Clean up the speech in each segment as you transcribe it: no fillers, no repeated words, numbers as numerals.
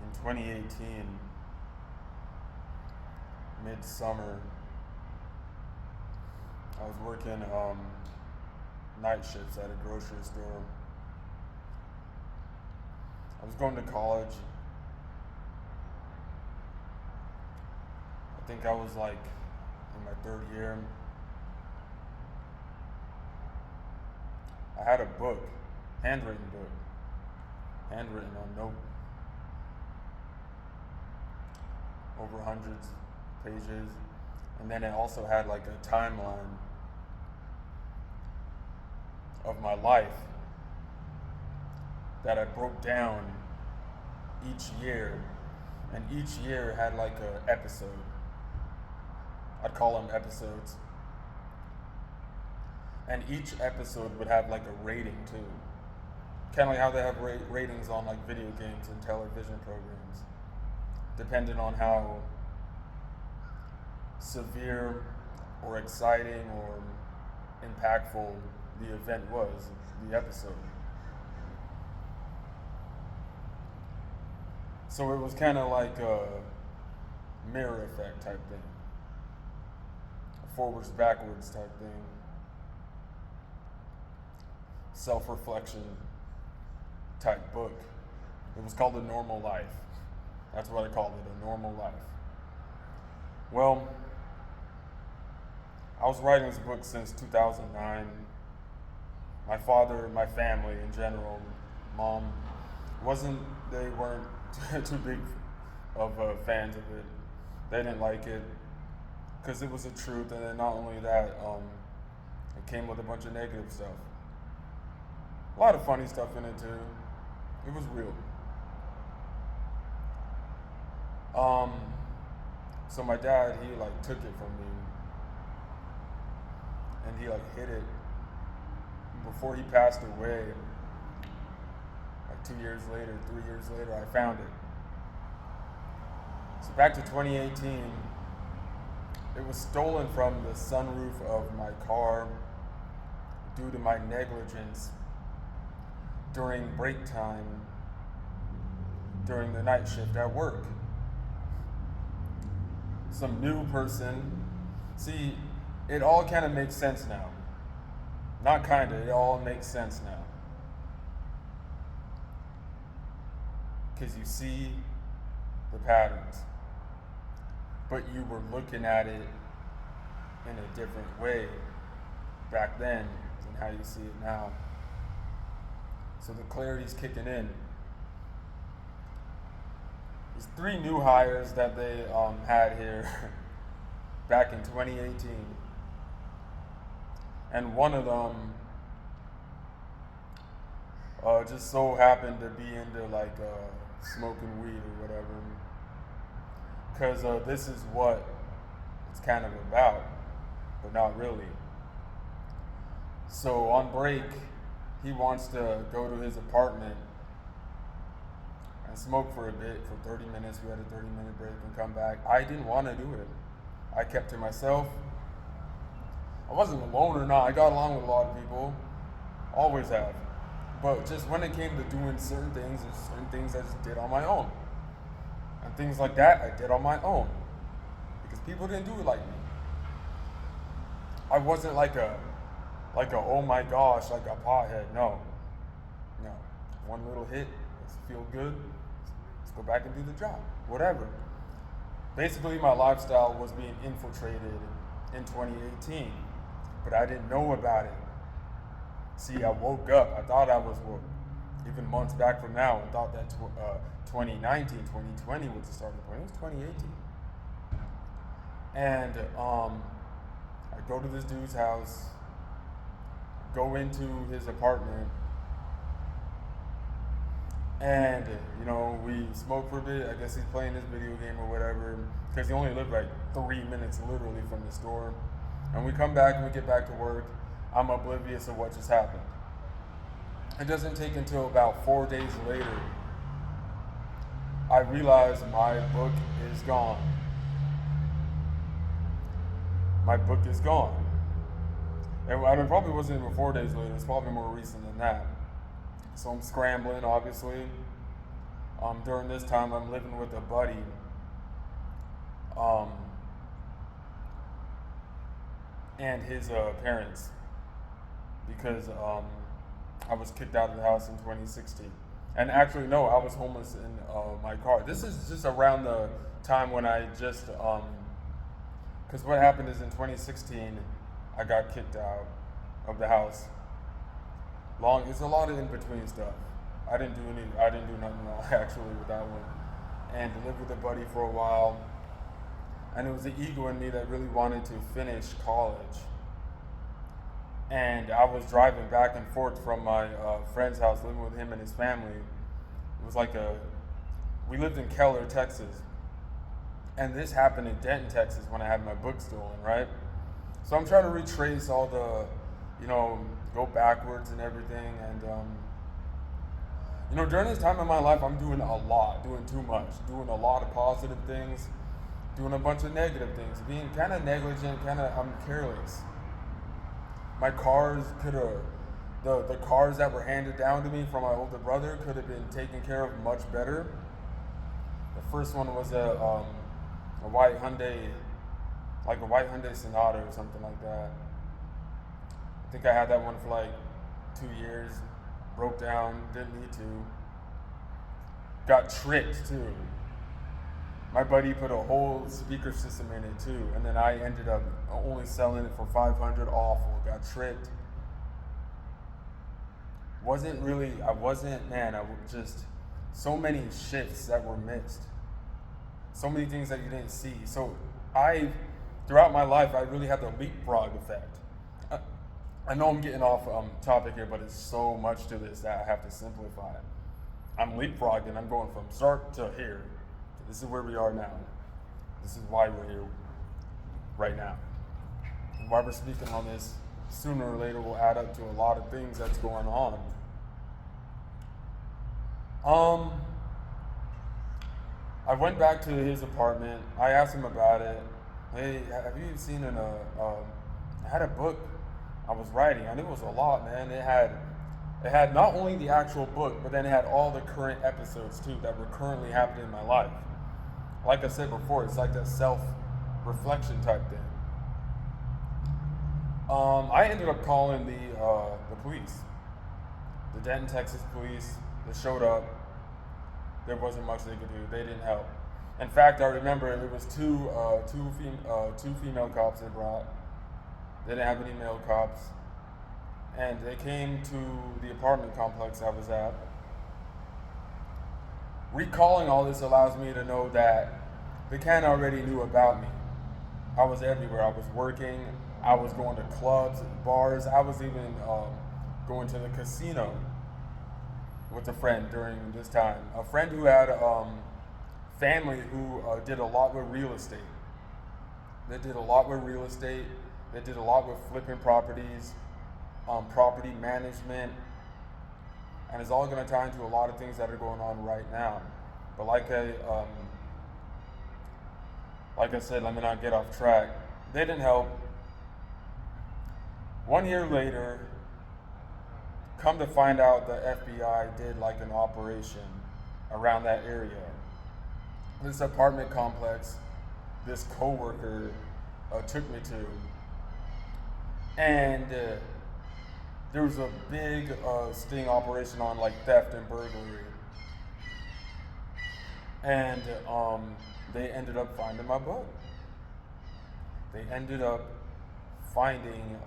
in 2018, midsummer, I was working night shifts at a grocery store. I was going to college. I think I was like in my third year. I had a book, handwritten book, handwritten on note, over hundreds of pages. And then it also had like a timeline of my life that I broke down each year, and each year had like a episode. I'd call them episodes. And each episode would have like a rating too. Kind of like how they have ratings on like video games and television programs, depending on how severe or exciting or impactful the event was, the episode. So it was kind of like a mirror effect type thing, a forwards backwards type thing, self-reflection type book. It was called A Normal Life. That's what I called it, A Normal Life. Well, I was writing this book since 2009. My father, my family in general, mom, they weren't too big of fans of it. They didn't like it because it was the truth, and then not only that, it came with a bunch of negative stuff. A lot of funny stuff in it too. It was real. So my dad, he like took it from me, and he like hid it. Before he passed away, like 2 years later, 3 years later, I found it. So back to 2018, it was stolen from the sunroof of my car due to my negligence during break time during the night shift at work. Some new person. See, it all kind of makes sense now. Not kind of, it all makes sense now. Because you see the patterns. But you were looking at it in a different way back then than how you see it now. So the clarity's kicking in. There's 3 new hires that they had here back in 2018. And one of them just so happened to be into like smoking weed or whatever. Because this is what it's kind of about, but not really. So on break, he wants to go to his apartment and smoke for a bit, for 30 minutes. We had a 30-minute break and come back. I didn't want to do it. I kept to myself. I wasn't alone or not. I got along with a lot of people. Always have. But just when it came to doing certain things, there's certain things I just did on my own. And things like that, I did on my own. Because people didn't do it like me. I wasn't like a oh my gosh, like a pothead. No. One little hit, let's feel good. Let's go back and do the job. Whatever. Basically, my lifestyle was being infiltrated in 2018. But I didn't know about it. See, I woke up. I thought I was woke. Even months back from now, I thought that 2019, 2020 was the starting point. It was 2018. And I go to this dude's house, go into his apartment, and we smoke for a bit. I guess he's playing this video game or whatever, because he only lived like 3 minutes literally from the store. And we come back and we get back to work. I'm oblivious of what just happened. It doesn't take until about 4 days later I realize my book is gone. My book is gone. And it probably wasn't even 4 days later. It's probably more recent than that. So I'm scrambling, obviously. During this time, I'm living with a buddy. Um, and his parents, because I was kicked out of the house in 2016. And actually, no, I was homeless in my car. This is just around the time when I just, because what happened is in 2016, I got kicked out of the house. It's a lot of in between stuff. I didn't do nothing wrong actually with that one. And lived with a buddy for a while. And it was the ego in me that really wanted to finish college. And I was driving back and forth from my friend's house, living with him and his family. It was we lived in Keller, Texas. And this happened in Denton, Texas when I had my book stolen, right? So I'm trying to retrace all the, go backwards and everything. And, during this time in my life, I'm doing a lot, doing too much, doing a lot of positive things, doing a bunch of negative things, being kind of negligent, I'm careless. My cars the cars that were handed down to me from my older brother could have been taken care of much better. The first one was a white Hyundai, like a white Hyundai Sonata or something like that. I think I had that one for like 2 years, broke down, didn't need to. Got tricked too. My buddy put a whole speaker system in it too, and then I ended up only selling it for $500. Awful, got tricked. Just so many shifts that were missed. So many things that you didn't see. So throughout my life, I really had the leapfrog effect. I know I'm getting off topic here, but it's so much to this that I have to simplify it. I'm leapfrogging, I'm going from start to here. This is where we are now. This is why we're here right now. And why we're speaking on this sooner or later will add up to a lot of things that's going on. I went back to his apartment. I asked him about it. Hey, have you seen I had a book I was writing, and it was a lot, man. It had not only the actual book, but then it had all the current episodes too that were currently happening in my life. Like I said before, it's like that self-reflection type thing. I ended up calling the police, the Denton, Texas police. They showed up. There wasn't much they could do. They didn't help. In fact, I remember it was two female cops they brought. They didn't have any male cops, and they came to the apartment complex I was at. Recalling all this allows me to know that they kind of already knew about me. I was everywhere. I was working. I was going to clubs and bars. I was even going to the casino with a friend during this time. A friend who had family who did a lot with real estate. They did a lot with real estate. They did a lot with flipping properties, property management, and it's all going to tie into a lot of things that are going on right now. But like I said, let me not get off track. They didn't help. 1 year later, come to find out the FBI did like an operation around that area. This apartment complex, this coworker took me to, and there was a big sting operation on like theft and burglary. And they ended up finding my book. They ended up finding,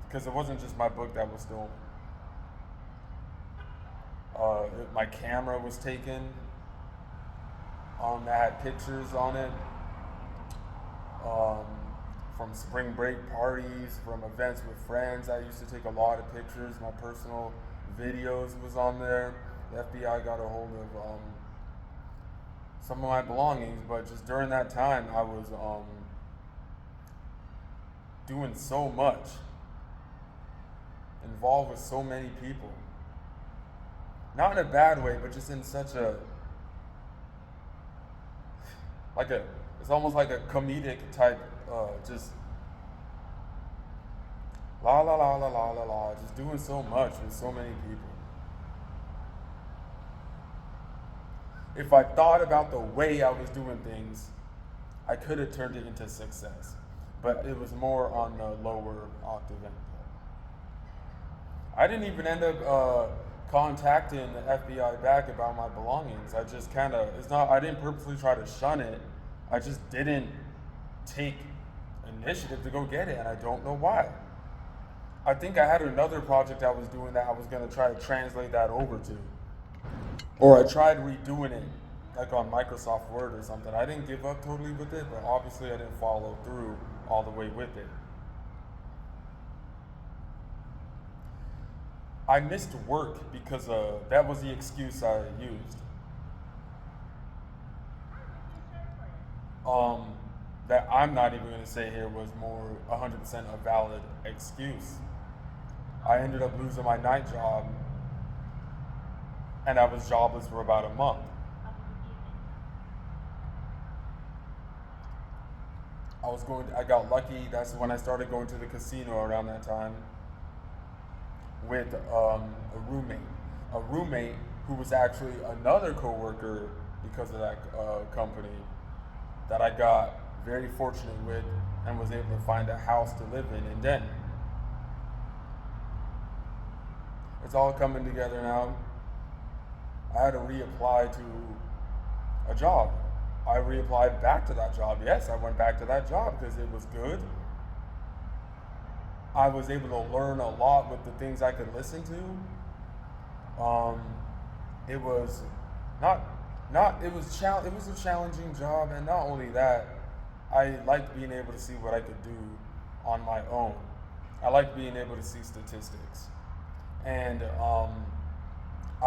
because it wasn't just my book that was stolen. My camera was taken. That had pictures on it. From spring break parties, from events with friends. I used to take a lot of pictures. My personal videos was on there. The FBI got a hold of some of my belongings, but just during that time, I was doing so much, involved with so many people. Not in a bad way, but just in such it's almost like a comedic type, just la la la la la la la, just doing so much with so many people. if I thought about the way I was doing things, I could have turned it into success. But it was more on the lower octave end. I didn't even end up contacting the FBI back about my belongings. I just kind of, it's not, I didn't purposely try to shun it. I just didn't take initiative to go get it, and I don't know why. I think I had another project I was doing that I was going to try to translate that over to. Or I tried redoing it, like on Microsoft Word or something. I didn't give up totally with it, but obviously I didn't follow through all the way with it. I missed work because that was the excuse I used. That I'm not even going to say here was more 100% a valid excuse. I ended up losing my night job, and I was jobless for about a month. I got lucky. That's when I started going to the casino around that time with a roommate who was actually another coworker because of that company that I got very fortunate with and was able to find a house to live in Denton. It's all coming together now. I had to reapply to a job. I reapplied back to that job. Yes, I went back to that job because it was good. I was able to learn a lot with the things I could listen to. It was it was a challenging job, and not only that, I liked being able to see what I could do on my own. I liked being able to see statistics, and